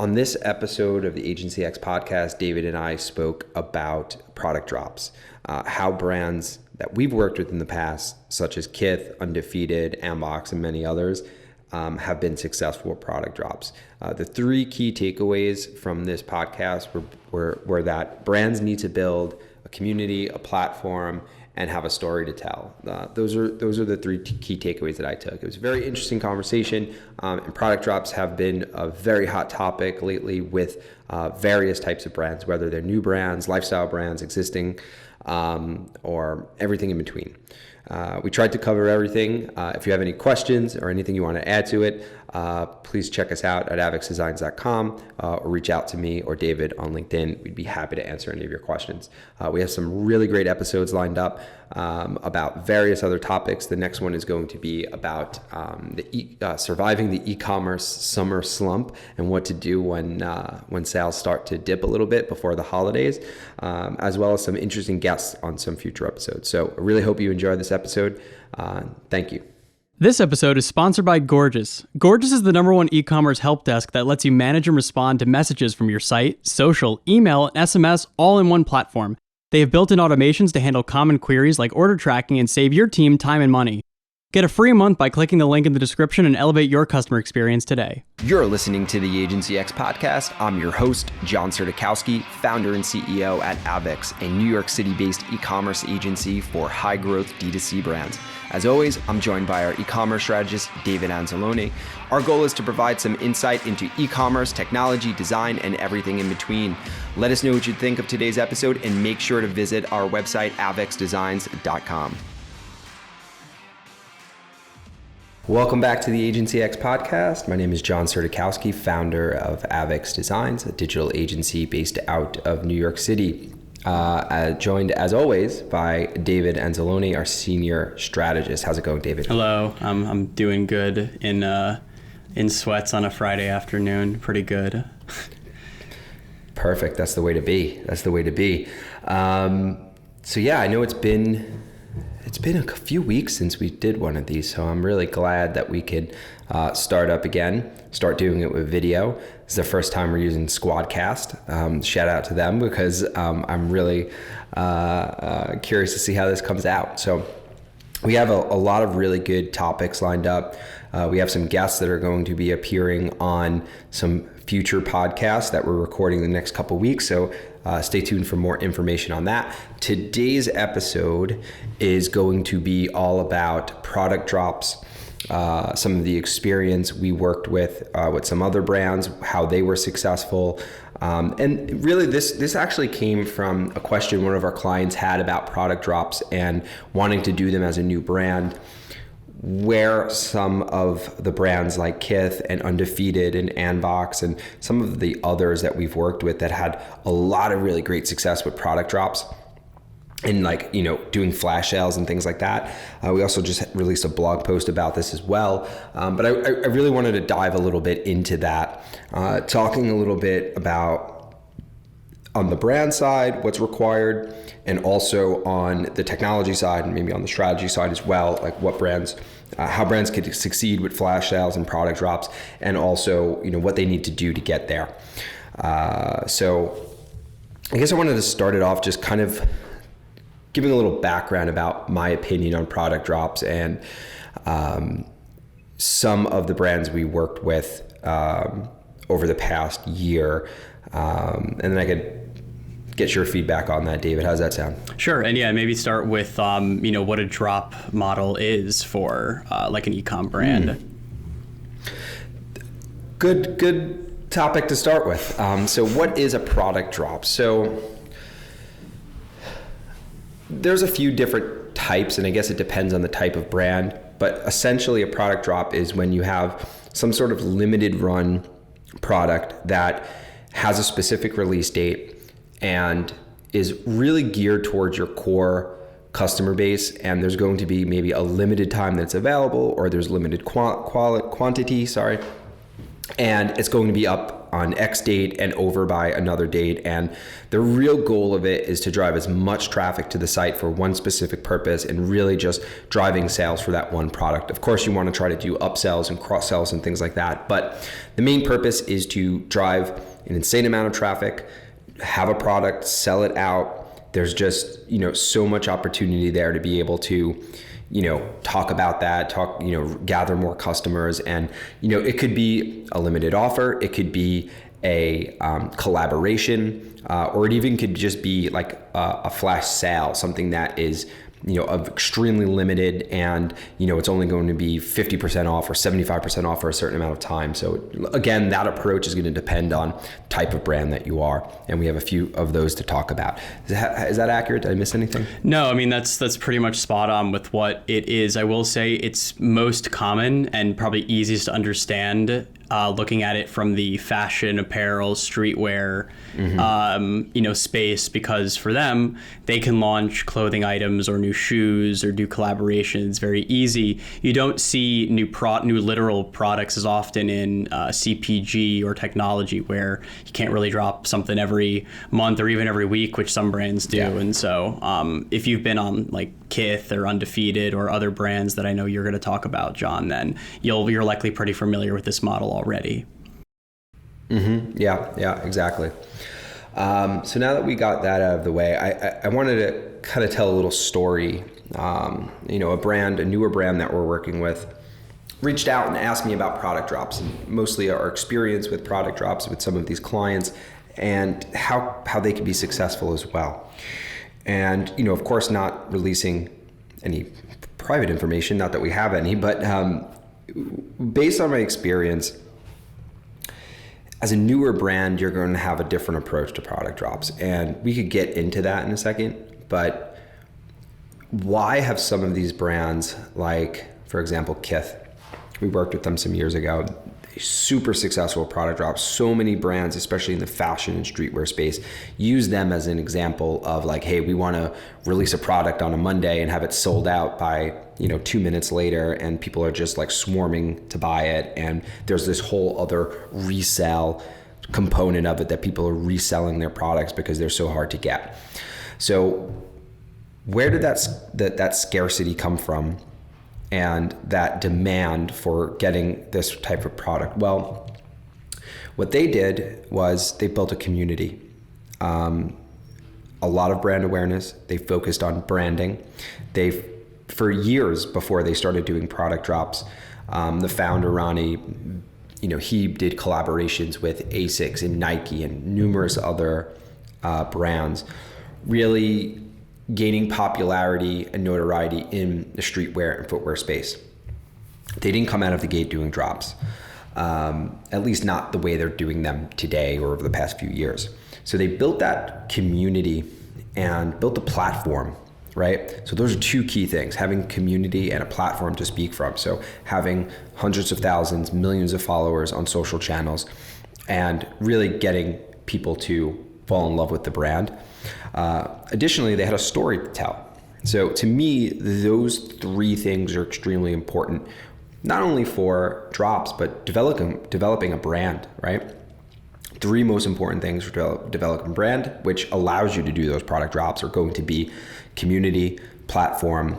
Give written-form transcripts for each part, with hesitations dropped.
On this episode of the Agency X podcast, David and I spoke about product drops, how brands that we've worked with in the past, such as Kith, Undefeated, Ambox, and many others, have been successful with product drops. The three key takeaways from this podcast were that brands need to build a community, a platform, and have a story to tell. Those are the three key takeaways that I took. It was a very interesting conversation, and product drops have been a very hot topic lately with various types of brands, whether they're new brands, lifestyle brands, existing, or everything in between. We tried to cover everything. If you have any questions or anything you want to add to it, please check us out at avexdesigns.com or reach out to me or David on LinkedIn. We'd be happy to answer any of your questions. We have some really great episodes lined up about various other topics. The next one is going to be about surviving the e-commerce summer slump and what to do when sales start to dip a little bit before the holidays, as well as some interesting guests on some future episodes. So I really hope you enjoy this episode. Thank you. This episode is sponsored by Gorgias. Gorgias is the #1 e-commerce help desk that lets you manage and respond to messages from your site, social, email, and SMS all in one platform. They have built-in automations to handle common queries like order tracking and save your team time and money. Get a free month by clicking the link in the description and elevate your customer experience today. You're listening to the Agency X podcast. I'm your host, John Surdakowski, founder and CEO at Avex, a New York City-based e-commerce agency for high-growth D2C brands. As always, I'm joined by our e-commerce strategist, David Anzalone. Our goal is to provide some insight into e-commerce, technology, design, and everything in between. Let us know what you think of today's episode and make sure to visit our website, avexdesigns.com. Welcome back to the Agency X podcast. My name is John Surdakowski, founder of Avex Designs, a digital agency based out of New York City. Joined as always by David Anzalone, our senior strategist. How's it going, David? Hello, I'm doing good in sweats on a Friday afternoon. Pretty good. Perfect. That's the way to be. So yeah, I know it's been a few weeks since we did one of these, so I'm really glad that we could start up again, start doing it with video. It's the first time we're using Squadcast. Shout out to them because I'm really curious to see how this comes out. So we have a lot of really good topics lined up. We have some guests that are going to be appearing on some future podcasts that we're recording the next couple weeks. So stay tuned for more information on that. Today's episode is going to be all about product drops, some of the experience we worked with some other brands, how they were successful. And really this actually came from a question one of our clients had about product drops and wanting to do them as a new brand, where some of the brands like Kith and Undefeated and Ambox and some of the others that we've worked with that had a lot of really great success with product drops and doing flash sales and things like that. We also just released a blog post about this as well. But I really wanted to dive a little bit into that, talking a little bit about on the brand side, what's required, and also on the technology side and maybe on the strategy side as well, like what brands, how brands could succeed with flash sales and product drops, and also what they need to do to get there. So I guess I wanted to start it off just kind of giving a little background about my opinion on product drops and some of the brands we worked with over the past year. And then I could get your feedback on that, David. How's that sound? Sure. And yeah, maybe start with, what a drop model is for like an e-com brand. Good topic to start with. So what is a product drop? So there's a few different types, and I guess it depends on the type of brand, but essentially a product drop is when you have some sort of limited run product that has a specific release date and is really geared towards your core customer base, and there's going to be maybe a limited time that's available, or there's limited quantity, and it's going to be up on X date and over by another date. And the real goal of it is to drive as much traffic to the site for one specific purpose and really just driving sales for that one product. Of course, you want to try to do upsells and cross sells and things like that. But the main purpose is to drive an insane amount of traffic, have a product, sell it out. There's just, so much opportunity there to be able to, talk about that, gather more customers. And, it could be a limited offer. It could be a collaboration, or it even could just be like a flash sale, something that is, of extremely limited, and, it's only going to be 50% off or 75% off for a certain amount of time. So again, that approach is going to depend on type of brand that you are. And we have a few of those to talk about. Is that accurate? Did I miss anything? No, I mean, that's pretty much spot on with what it is. I will say it's most common and probably easiest to understand looking at it from the fashion, apparel, streetwear, space, because for them, they can launch clothing items or new shoes or do collaborations very easy. You don't see new literal products as often in CPG or technology, where you can't really drop something every month or even every week, which some brands do. Yeah. And so if you've been on like Kith or Undefeated or other brands that I know you're going to talk about, John, then you're likely pretty familiar with this model already. Mm-hmm. Yeah, exactly. So now that we got that out of the way, I wanted to kind of tell a little story. A newer brand that we're working with reached out and asked me about product drops, and mostly our experience with product drops with some of these clients and how they can be successful as well. And, of course, not releasing any private information, not that we have any, but based on my experience, as a newer brand, you're going to have a different approach to product drops. And we could get into that in a second, but why have some of these brands, like, for example, Kith, we worked with them some years ago, super successful product drops. So many brands, especially in the fashion and streetwear space, use them as an example of like, hey, we want to release a product on a Monday and have it sold out by 2 minutes later, and people are just like swarming to buy it. And there's this whole other resell component of it, that people are reselling their products because they're so hard to get. So where did that scarcity come from, and that demand for getting this type of product? Well, what they did was they built a community, a lot of brand awareness. They focused on branding. For years before they started doing product drops, the founder, Ronnie, he did collaborations with ASICS and Nike and numerous other brands, really gaining popularity and notoriety in the streetwear and footwear space. They didn't come out of the gate doing drops, at least not the way they're doing them today or over the past few years. So they built that community and built a platform, right? So those are two key things: having community and a platform to speak from. So having hundreds of thousands, millions of followers on social channels, and really getting people to fall in love with the brand. Additionally, they had a story to tell. So to me, those three things are extremely important, not only for drops, but developing a brand, right? Three most important things for developing a brand, which allows you to do those product drops, are going to be community, platform,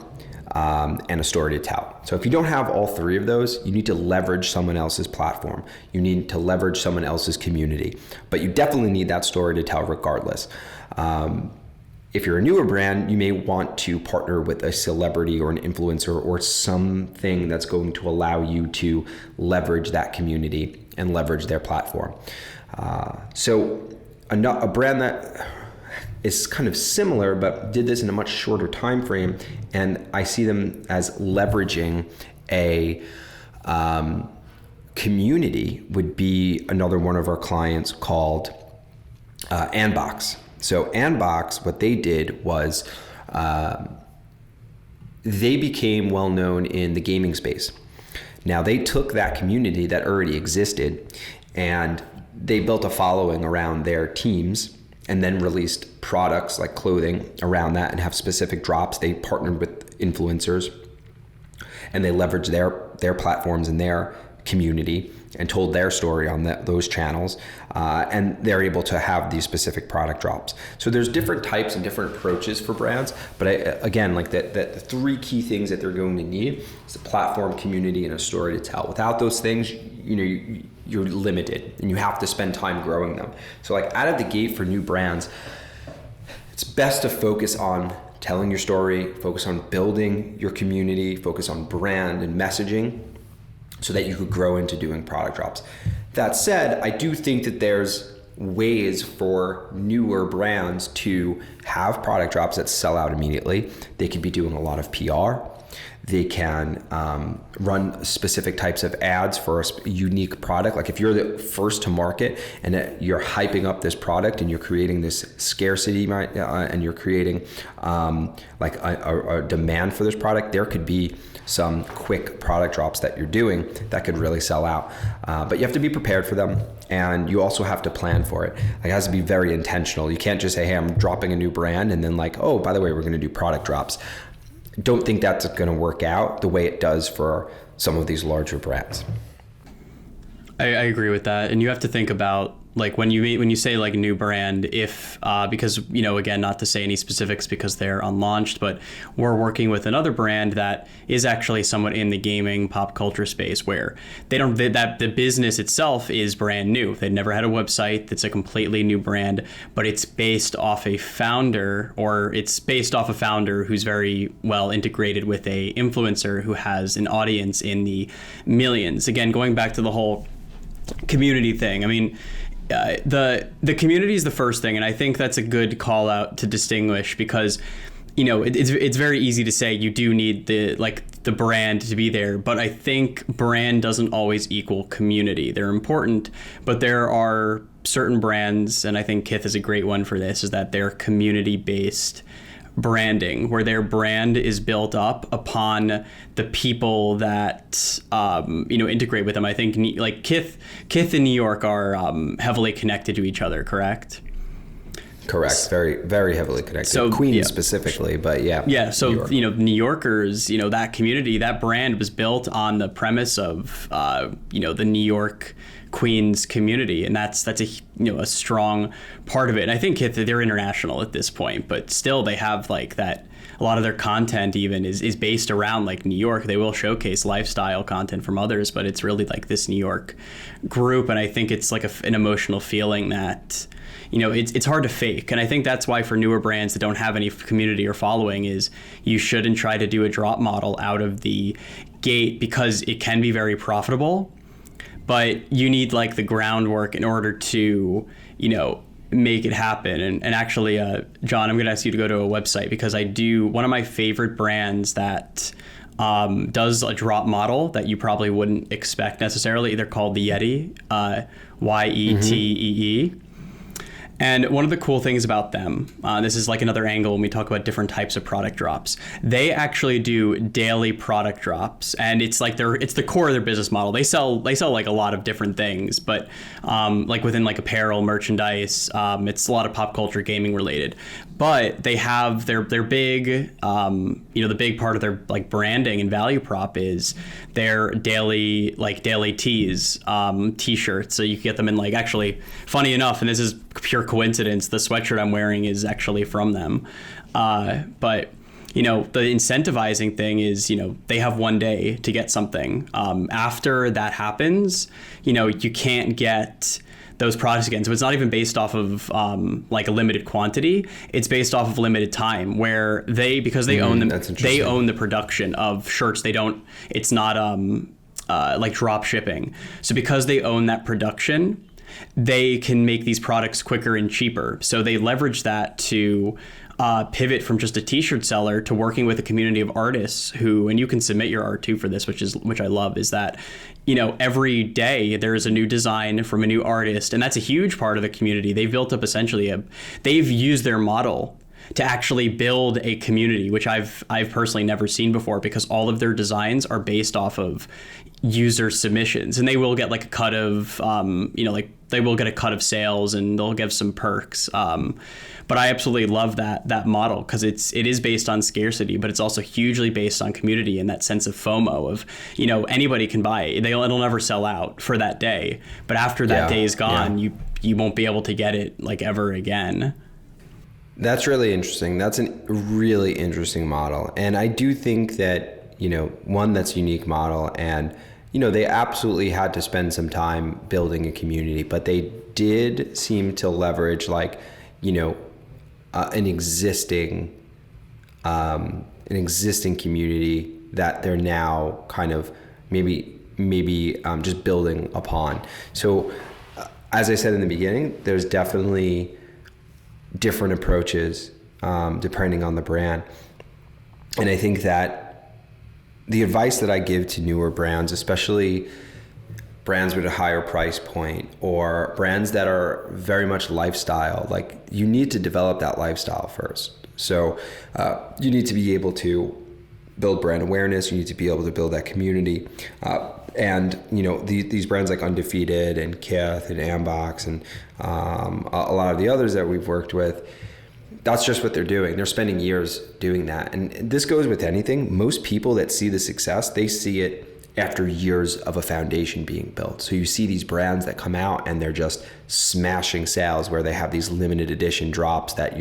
and a story to tell. So if you don't have all three of those, you need to leverage someone else's platform. You need to leverage someone else's community, but you definitely need that story to tell regardless. If you're a newer brand, you may want to partner with a celebrity or an influencer or something that's going to allow you to leverage that community and leverage their platform. So a brand that is kind of similar, but did this in a much shorter time frame, and I see them as leveraging a community, would be another one of our clients called Anbox. So Anbox, what they did was they became well known in the gaming space. Now they took that community that already existed and they built a following around their teams, and then released products like clothing around that and have specific drops. They partnered with influencers and they leveraged their platforms and their community and told their story on those channels, and they're able to have these specific product drops. So there's different types and different approaches for brands, but again, like the three key things that they're going to need is a platform, community, and a story to tell. Without those things, you're limited, and you have to spend time growing them. So like out of the gate for new brands, it's best to focus on telling your story, focus on building your community, focus on brand and messaging, so that you could grow into doing product drops. That said, I do think that there's ways for newer brands to have product drops that sell out immediately. They could be doing a lot of PR. They can run specific types of ads for a unique product. Like if you're the first to market and you're hyping up this product and you're creating this scarcity, and you're creating like a demand for this product, there could be some quick product drops that you're doing that could really sell out. But you have to be prepared for them, and you also have to plan for it. Like, it has to be very intentional. You can't just say, hey, I'm dropping a new brand, and then like, oh, by the way, we're going to do product drops. Don't think that's going to work out the way it does for some of these larger brands. I agree with that. And you have to think about, like, when you say like a new brand, if because, again, not to say any specifics because they're unlaunched, but we're working with another brand that is actually somewhat in the gaming pop culture space, where that the business itself is brand new. They've never had a website. It's a completely new brand, but it's based off a founder, who's very well integrated with a influencer who has an audience in the millions. Again, going back to the whole community thing. I mean, the community is the first thing, and I think that's a good call out to distinguish, because it's very easy to say you do need the brand to be there, but I think brand doesn't always equal community. They're important, but there are certain brands, and I think Kith is a great one for this, is that they're community based branding, where their brand is built up upon the people that integrate with them. I think like Kith and New York are heavily connected to each other, correct? Correct. Very, very heavily connected. So Queens specifically, but yeah. Yeah. So, New Yorkers, that community, that brand was built on the premise of, the New York Queens community. And that's a strong part of it. And I think they're international at this point, but still they have like that. A lot of their content even is based around like New York. They will showcase lifestyle content from others, but it's really like this New York group. And I think it's like an emotional feeling that, it's hard to fake. And I think that's why for newer brands that don't have any community or following, is you shouldn't try to do a drop model out of the gate, because it can be very profitable, but you need like the groundwork in order to, make it happen. And actually, John, I'm going to ask you to go to a website, because one of my favorite brands that does a drop model that you probably wouldn't expect necessarily. They're called the Yeti, Yetee. And one of the cool things about them, this is like another angle when we talk about different types of product drops. They actually do daily product drops, and it's like it's the core of their business model. They sell like a lot of different things, but like within like apparel, merchandise, it's a lot of pop culture, gaming related. But they have their big, the big part of their like branding and value prop is their daily tees, t-shirts. So you can get them in like, actually, funny enough, and this is pure coincidence, the sweatshirt I'm wearing is actually from them. But the incentivizing thing is, they have one day to get something. After that happens, you can't get those products again. So it's not even based off of like a limited quantity. It's based off of limited time, where because they own them, they own the production of shirts. It's not like drop shipping. So because they own that production, they can make these products quicker and cheaper. So they leverage that to pivot from just a t-shirt seller to working with a community of artists who, and you can submit your art too for this, which I love, is that, every day there is a new design from a new artist, and that's a huge part of the community. They've built up essentially they've used their model to actually build a community, which I've personally never seen before, because all of their designs are based off of user submissions, and they will get like a cut of, like they will get a cut of sales, and they'll give some perks. But I absolutely love that model, because it is based on scarcity, but it's also hugely based on community and that sense of FOMO of, anybody can buy it. It'll never sell out for that day, but after that day is gone, you won't be able to get it like ever again. That's really interesting. That's a really interesting model. And I do think that, one, that's a unique model, and, they absolutely had to spend some time building a community, but they did seem to leverage an existing community that they're now kind of maybe just building upon. So as I said in the beginning, there's definitely different approaches depending on the brand. And I think that the advice that I give to newer brands, especially brands with a higher price point or brands that are very much lifestyle, like you need to develop that lifestyle first. So you need to be able to build brand awareness. You need to be able to build that community. And these brands like Undefeated and Kith and Ambox and a lot of the others that we've worked with, that's just what they're doing. They're spending years doing that. And this goes with anything. Most people that see the success, they see it after years of a foundation being built. So you see these brands that come out and they're just smashing sales, where they have these limited edition drops that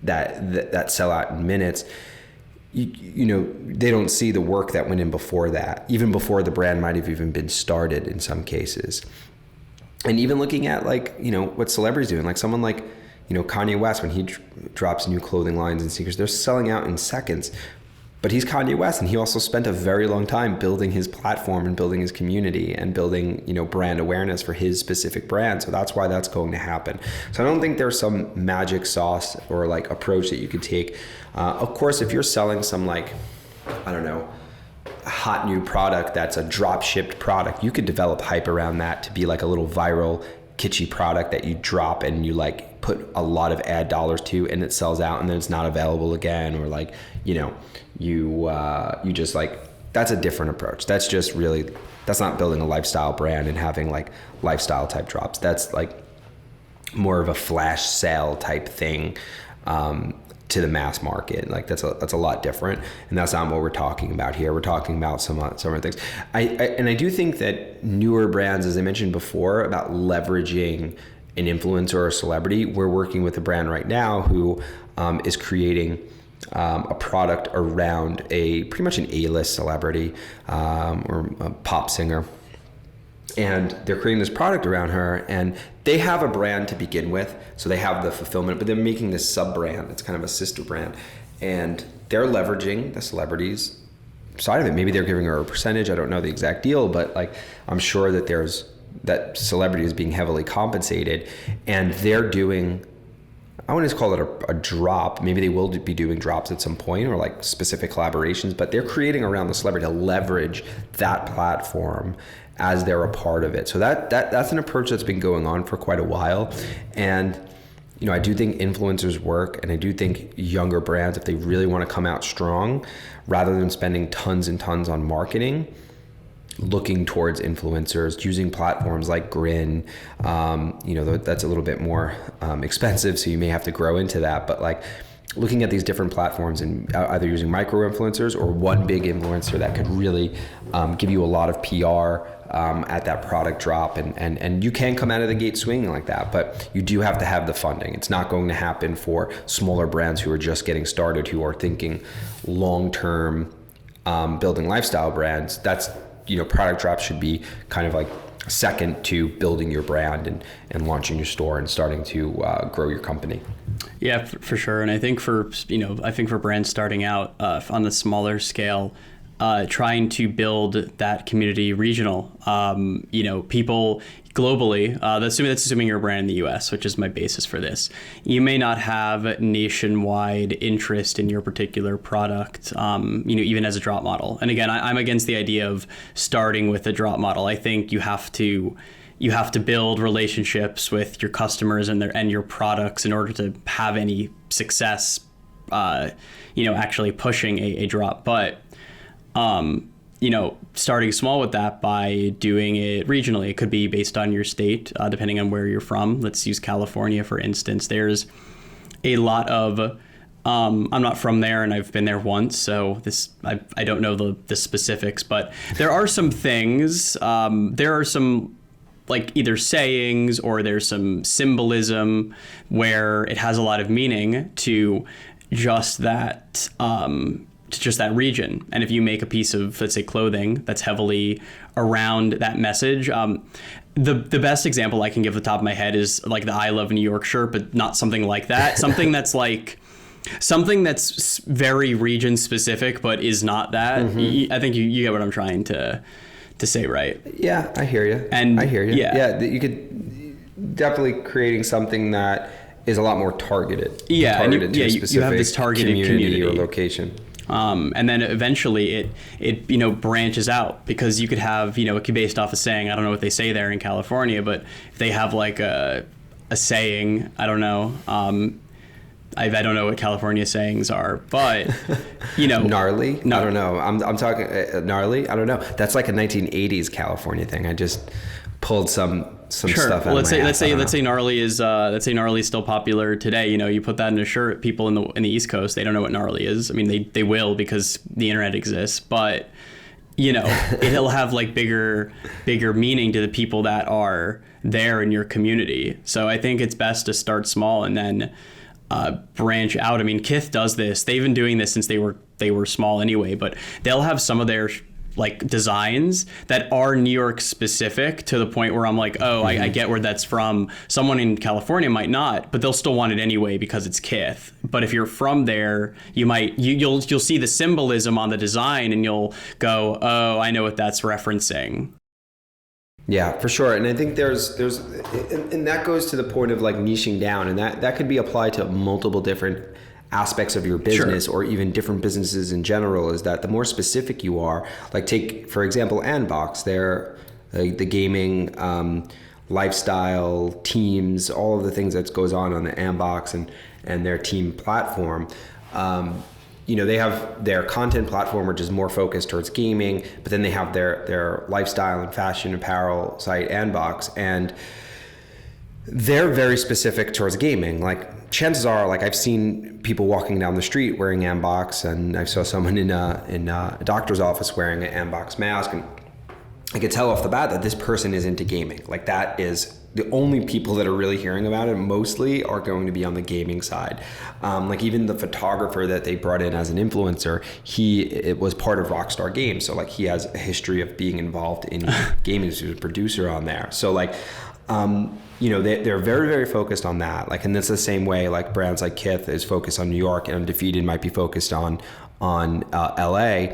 that sell out in minutes. They don't see the work that went in before that, even before the brand might have even been started in some cases. And even looking at what celebrities doing, like someone like Kanye West, when he drops new clothing lines and sneakers, they're selling out in seconds. But he's Kanye West, and he also spent a very long time building his platform and building his community and building, brand awareness for his specific brand. So that's why that's going to happen. So I don't think there's some magic sauce or approach that you could take. Of course, if you're selling some hot new product that's a drop shipped product, you could develop hype around that to be like a little viral kitschy product that you drop and you put a lot of ad dollars to, and it sells out and then it's not available again, or you just that's a different approach. That's just really, that's not building a lifestyle brand and having lifestyle type drops. That's more of a flash sale type thing to the mass market. That's a lot different, and that's not what we're talking about here. We're talking about some other things. I do think that newer brands, as I mentioned before, about leveraging an influencer or a celebrity. We're working with a brand right now who is creating a product around pretty much an A-list celebrity or a pop singer. And they're creating this product around her, and they have a brand to begin with. So they have the fulfillment, but they're making this sub brand. It's kind of a sister brand, and they're leveraging the celebrities side of it. Maybe they're giving her a percentage. I don't know the exact deal, but I'm sure that that celebrity is being heavily compensated, and they're doing, I wouldn't call it a drop. Maybe they will be doing drops at some point, or specific collaborations, but they're creating around the celebrity to leverage that platform as they're a part of it. So that's an approach that's been going on for quite a while. And I do think influencers work, and I do think younger brands, if they really want to come out strong, rather than spending tons and tons on marketing, looking towards influencers, using platforms like Grin. That's a little bit more expensive, so you may have to grow into that. But looking at these different platforms and either using micro influencers or one big influencer that could really give you a lot of PR at that product drop, and you can come out of the gate swinging like that, but you do have to have the funding. It's not going to happen for smaller brands who are just getting started, who are thinking long-term building lifestyle brands. That's product drops should be kind of second to building your brand and launching your store and starting to grow your company. Yeah, for sure. And I think for brands starting out on the smaller scale, trying to build that community regional, people globally, that's assuming you're a brand in the US, which is my basis for this. You may not have nationwide interest in your particular product, even as a drop model. And again, I'm against the idea of starting with a drop model. I think you have to you have to build relationships with your customers and your products in order to have any success, actually pushing a drop. But, starting small with that by doing it regionally, it could be based on your state, depending on where you're from. Let's use California, for instance. There's a lot of, I'm not from there and I've been there once, so I don't know the specifics, but there are some things, there are some like either sayings or there's some symbolism where it has a lot of meaning to just that, region. And if you make a piece of, let's say, clothing that's heavily around that message, the best example I can give off the top of my head is like the I Love New York shirt, but not something like that. Something that's very region specific, but is not that. I think you get what I'm trying to say, right? Yeah, I hear you. And I hear you. Yeah, you could definitely creating something that is a lot more targeted. Yeah, targeted and you have this targeted community or location. And then eventually it branches out, because you could have, it could be based off a saying. I don't know what they say there in California, but if they have like a saying, I don't know. I don't know what California sayings are, but gnarly. No. I don't know. I'm talking gnarly. I don't know. That's like a 1980s California thing. I just pulled some sure. stuff out. Let's say gnarly is still popular today. You put that in a shirt, people in the East Coast, they don't know what gnarly is. I mean, they will, because the internet exists, but it'll have like bigger meaning to the people that are there in your community. So I think it's best to start small and then branch out. I mean, Kith does this. They've been doing this since they were small anyway, but they'll have some of their like designs that are New York specific, to the point where I'm like, oh, I get where that's from. Someone in California might not, but they'll still want it anyway because it's Kith. But if you're from there, you'll see the symbolism on the design and you'll go, oh, I know what that's referencing. Yeah, for sure. And I think there's and that goes to the point of like niching down, and that could be applied to multiple different aspects of your business, sure, or even different businesses in general, is that the more specific you are, like take, for example, Anbox, they're the gaming, lifestyle, teams, all of the things that goes on the Anbox and their team platform. They have their content platform, which is more focused towards gaming, but then they have their lifestyle and fashion apparel site, Anbox, and they're very specific towards gaming. Like chances are, like I've seen people walking down the street wearing Anbox, and I saw someone in a doctor's office wearing an Anbox mask, and I could tell off the bat that this person is into gaming. Like that is the only people that are really hearing about it mostly are going to be on the gaming side. Like even the photographer that they brought in as an influencer, it was part of Rockstar Games. So like he has a history of being involved in gaming. He was a producer on there. So like, they're very, very focused on that. Like, and that's the same way like brands like Kith is focused on New York, and Undefeated might be focused on LA.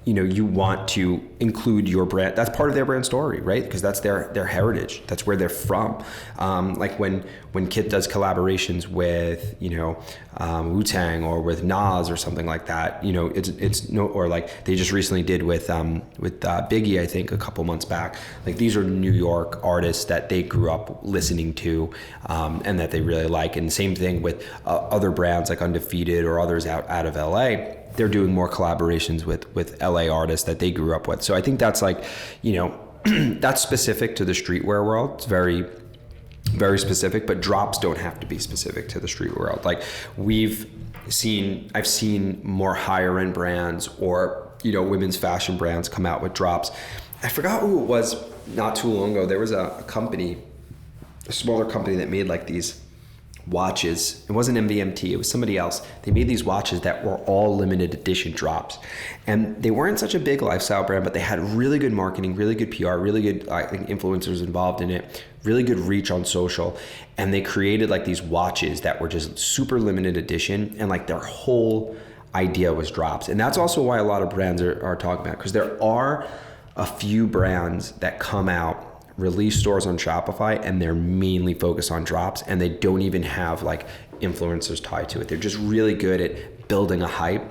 You want to include your brand. That's part of their brand story, right? Because that's their heritage. That's where they're from. Like when Kith does collaborations with, Wu-Tang or with Nas or something like that, it's no, or like they just recently did with Biggie, I think a couple months back. Like these are New York artists that they grew up listening to, and that they really like. And same thing with other brands like Undefeated or others out of LA. They're doing more collaborations with LA artists that they grew up with. So I think that's like, that's specific to the streetwear world. It's very, very specific, but drops don't have to be specific to the streetwear world. Like I've seen more higher end brands or, women's fashion brands come out with drops. I forgot who it was not too long ago. There was a smaller company that made like these watches. It wasn't MVMT, it was somebody else. They made these watches that were all limited edition drops, and they weren't such a big lifestyle brand, but they had really good marketing, really good PR, really good, I think, influencers involved in it, really good reach on social, and they created like these watches that were just super limited edition, and like their whole idea was drops. And that's also why a lot of brands are talking about, because there are a few brands that come out, release stores on Shopify, and they're mainly focused on drops, and they don't even have like influencers tied to it. They're just really good at building a hype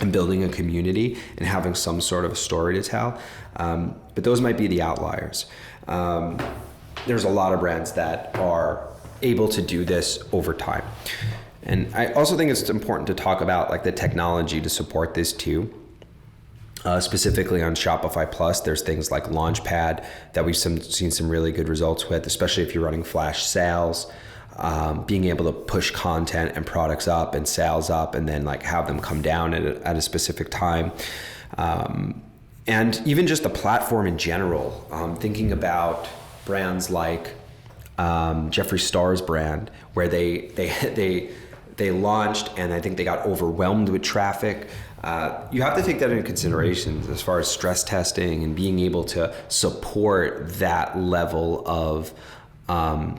and building a community and having some sort of a story to tell. But those might be the outliers. there's a lot of brands that are able to do this over time. And I also think it's important to talk about like the technology to support this too. Specifically on Shopify Plus, there's things like Launchpad that we've seen some really good results with, especially if you're running flash sales. Being able to push content and products up and sales up, and then like have them come down at a specific time. And even just the platform in general, thinking about brands like Jeffree Star's brand, where they launched and I think they got overwhelmed with traffic. You have to take that into consideration as far as stress testing and being able to support that level of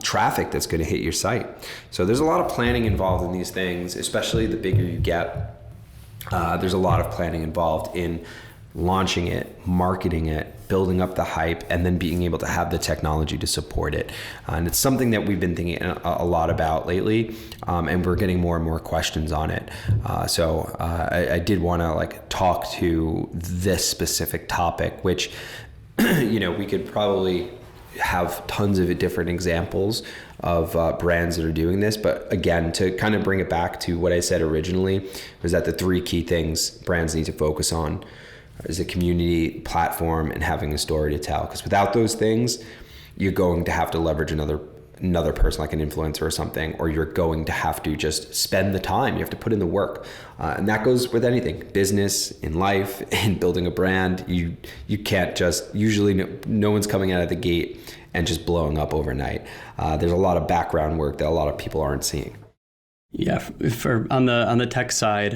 traffic that's going to hit your site. So there's a lot of planning involved in these things, especially the bigger you get. There's a lot of planning involved in launching it, marketing it, building up the hype, and then being able to have the technology to support it. And it's something that we've been thinking a lot about lately, and we're getting more and more questions on it. So I did want to like talk to this specific topic, which we could probably have tons of different examples of brands that are doing this. But again, to kind of bring it back to what I said originally, was that the three key things brands need to focus on is a community, platform, and having a story to tell. Because without those things, you're going to have to leverage another person like an influencer or something, or you're going to have to just spend the time. You have to put in the work. And that goes with anything, business, in life, in building a brand. You can't just, usually no one's coming out of the gate and just blowing up overnight. There's a lot of background work that a lot of people aren't seeing. Yeah, for on the tech side,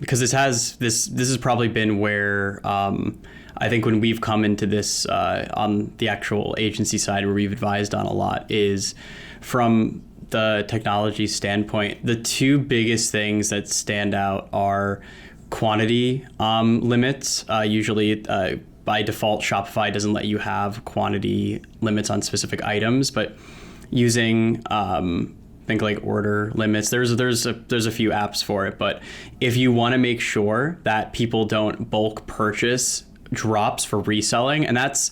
because this has probably been where I think when we've come into this on the actual agency side, where we've advised on a lot, is from the technology standpoint, the two biggest things that stand out are quantity limits. Usually by default, Shopify doesn't let you have quantity limits on specific items, but using think like order limits. There's a few apps for it, but if you want to make sure that people don't bulk purchase drops for reselling, and that's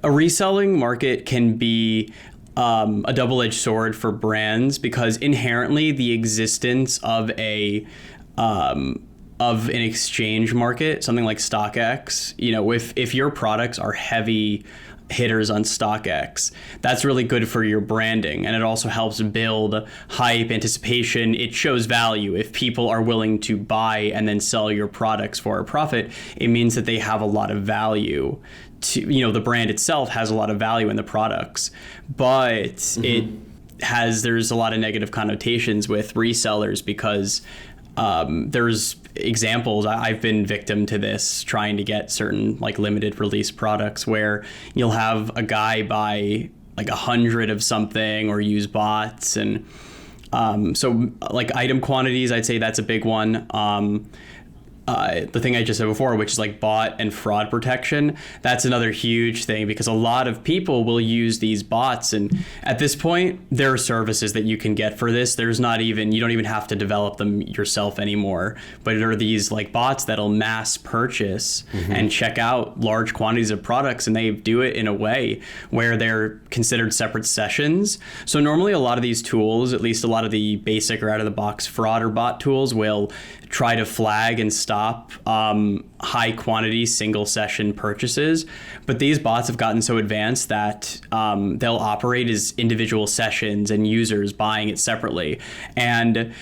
a reselling market can be a double-edged sword for brands, because inherently the existence of an exchange market, something like StockX, if your products are heavy hitters on StockX, that's really good for your branding, and it also helps build hype, anticipation. It shows value. If people are willing to buy and then sell your products for a profit, it means that they have a lot of value to, the brand itself has a lot of value in the products, but there's a lot of negative connotations with resellers, because there's examples. I've been victim to this, trying to get certain like limited release products where you'll have a guy buy like 100 of something or use bots. And so like item quantities, I'd say that's a big one. The thing I just said before, which is like bot and fraud protection, that's another huge thing, because a lot of people will use these bots, and at this point there are services that you can get for this. You don't even have to develop them yourself anymore, but there are these like bots that'll mass purchase and check out large quantities of products, and they do it in a way where they're considered separate sessions. So normally a lot of these tools, at least a lot of the basic or out of the box fraud or bot tools, will try to flag and stop high quantity single session purchases. But these bots have gotten so advanced that they'll operate as individual sessions and users buying it separately. And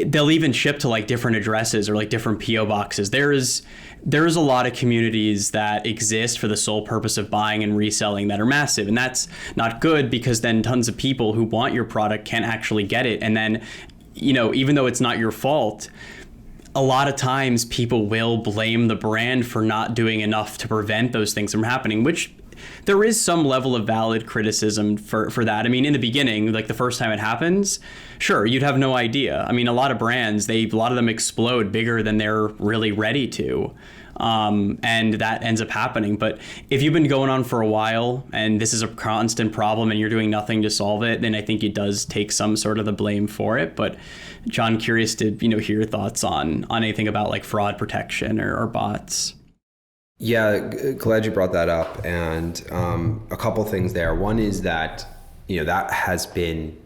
they'll even ship to like different addresses or like different PO boxes. There is a lot of communities that exist for the sole purpose of buying and reselling that are massive. And that's not good, because then tons of people who want your product can't actually get it. And then, even though it's not your fault, a lot of times people will blame the brand for not doing enough to prevent those things from happening, which there is some level of valid criticism for that. I mean, in the beginning, like the first time it happens, sure, you'd have no idea. I mean, a lot of brands, a lot of them explode bigger than they're really ready to. And that ends up happening. But if you've been going on for a while and this is a constant problem and you're doing nothing to solve it, then I think it does take some sort of the blame for it. But John, curious to hear your thoughts on anything about like fraud protection or bots. Yeah, glad you brought that up. And a couple things there. One is that that has been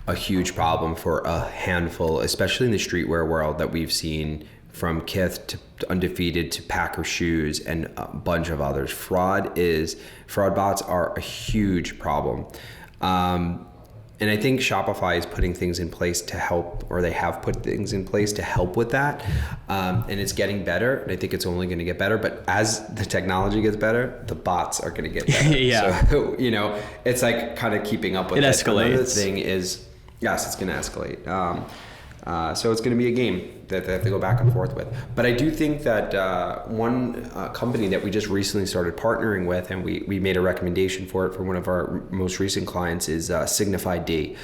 a huge problem for a handful, especially in the streetwear world, that we've seen from Kith to Undefeated to Packer Shoes and a bunch of others. Fraud bots are a huge problem. And I think Shopify is putting things in place to help, or they have put things in place to help with that. And it's getting better. And I think it's only going to get better. But as the technology gets better, the bots are going to get better. Yeah. So, it's like kind of keeping up with it. It escalates. Another thing is, yes, it's going to escalate. So it's going to be a game that they have to go back and forth with. But I do think that one company that we just recently started partnering with, and we made a recommendation for it for one of our most recent clients, is Signify D.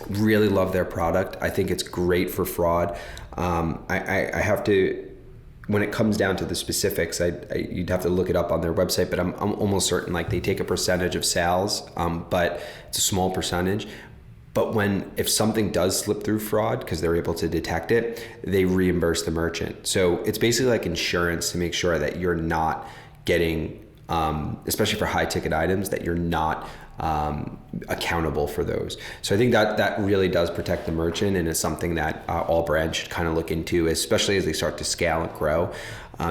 Really love their product. I think it's great for fraud. I have to, when it comes down to the specifics, you'd have to look it up on their website, but I'm almost certain like they take a percentage of sales, but it's a small percentage. But if something does slip through fraud, because they're able to detect it, they reimburse the merchant. So it's basically like insurance to make sure that you're not getting, especially for high ticket items, that you're not accountable for those. So I think that really does protect the merchant, and is something that all brands should kind of look into, especially as they start to scale and grow.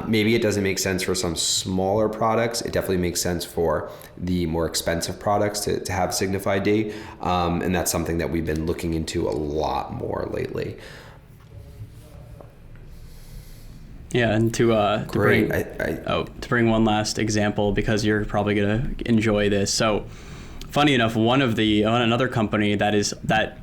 Maybe it doesn't make sense for some smaller products. It definitely makes sense for the more expensive products to have Signify D. And that's something that we've been looking into a lot more lately. Yeah, and to bring one last example, because you're probably gonna enjoy this. So, funny enough, another company that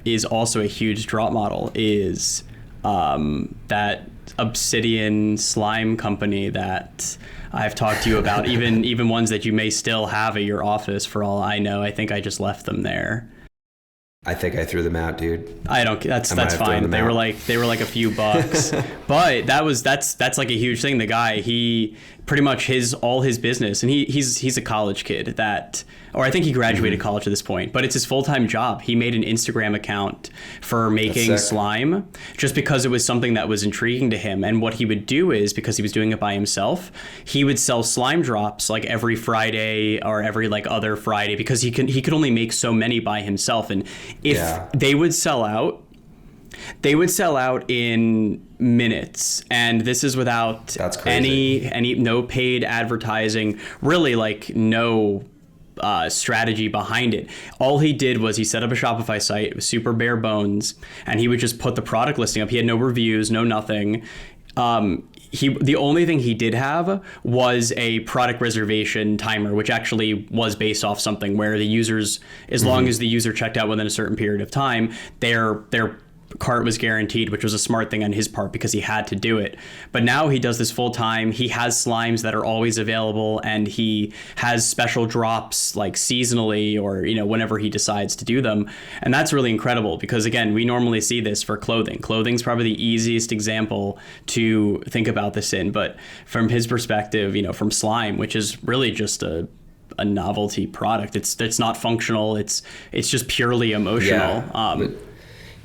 is also a huge drop model is that Obsidian Slime company that I've talked to you about, even ones that you may still have at your office. For all I know, I think I just left them there. I think I threw them out, dude. That's fine. They were like a few bucks, but that's like a huge thing. The guy, he pretty much all his business, and he's a college kid or I think he graduated college at this point, but it's his full-time job. He made an Instagram account for making slime just because it was something that was intriguing to him. And what he would do is, because he was doing it by himself, he would sell slime drops like every Friday or every like other Friday, because he could only make so many by himself. And if they would sell out in minutes, and this is without any no paid advertising, really, like no strategy behind it. All he did was he set up a Shopify site. It was super bare bones, and he would just put the product listing up. He had no reviews, no nothing. The only thing he did have was a product reservation timer, which actually was based off something where the users, as long as the user checked out within a certain period of time, their cart was guaranteed, which was a smart thing on his part because he had to do it. But now he does this full time. He has slimes that are always available, and he has special drops like seasonally or whenever he decides to do them. And that's really incredible, because again, we normally see this for clothing. Clothing's probably the easiest example to think about this in, but from his perspective, from slime, which is really just a novelty product. It's not functional. It's just purely emotional.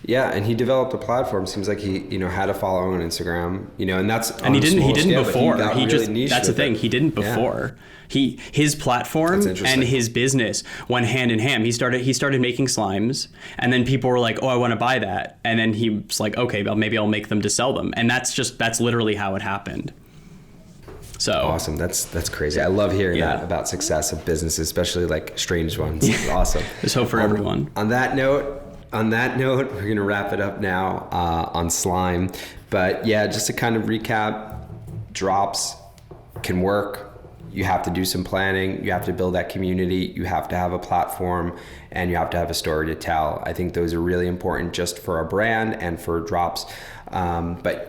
Yeah, and he developed a platform. Seems like he, had a following on Instagram, and he didn't before. That's the thing. He didn't before. His platform and his business went hand in hand. He started making slimes, and then people were like, "Oh, I want to buy that," and then he was like, "Okay, well, maybe I'll make them to sell them," and that's literally how it happened. So awesome. That's crazy. I love hearing that about success of businesses, especially like strange ones. It's awesome. There's hope for everyone. On that note, we're going to wrap it up now on slime. But yeah, just to kind of recap, drops can work. You have to do some planning. You have to build that community. You have to have a platform, and you have to have a story to tell. I think those are really important just for a brand and for drops. But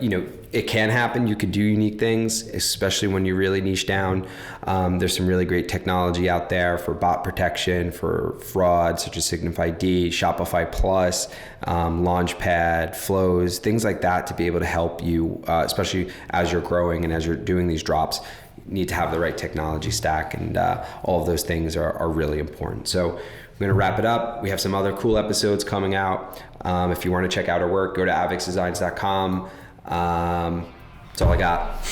it can happen. You could do unique things, especially when you really niche down. There's some really great technology out there for bot protection, for fraud, such as Signify D, Shopify Plus, Launchpad, Flows, things like that, to be able to help you, especially as you're growing and as you're doing these drops. You need to have the right technology stack, and all of those things are really important. So we're going to wrap it up. We have some other cool episodes coming out. If you want to check out our work, go to avexdesigns.com. That's all I got.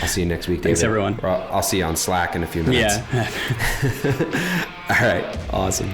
I'll see you next week, David. Thanks, everyone. I'll see you on Slack in a few minutes. Yeah. All right. Awesome.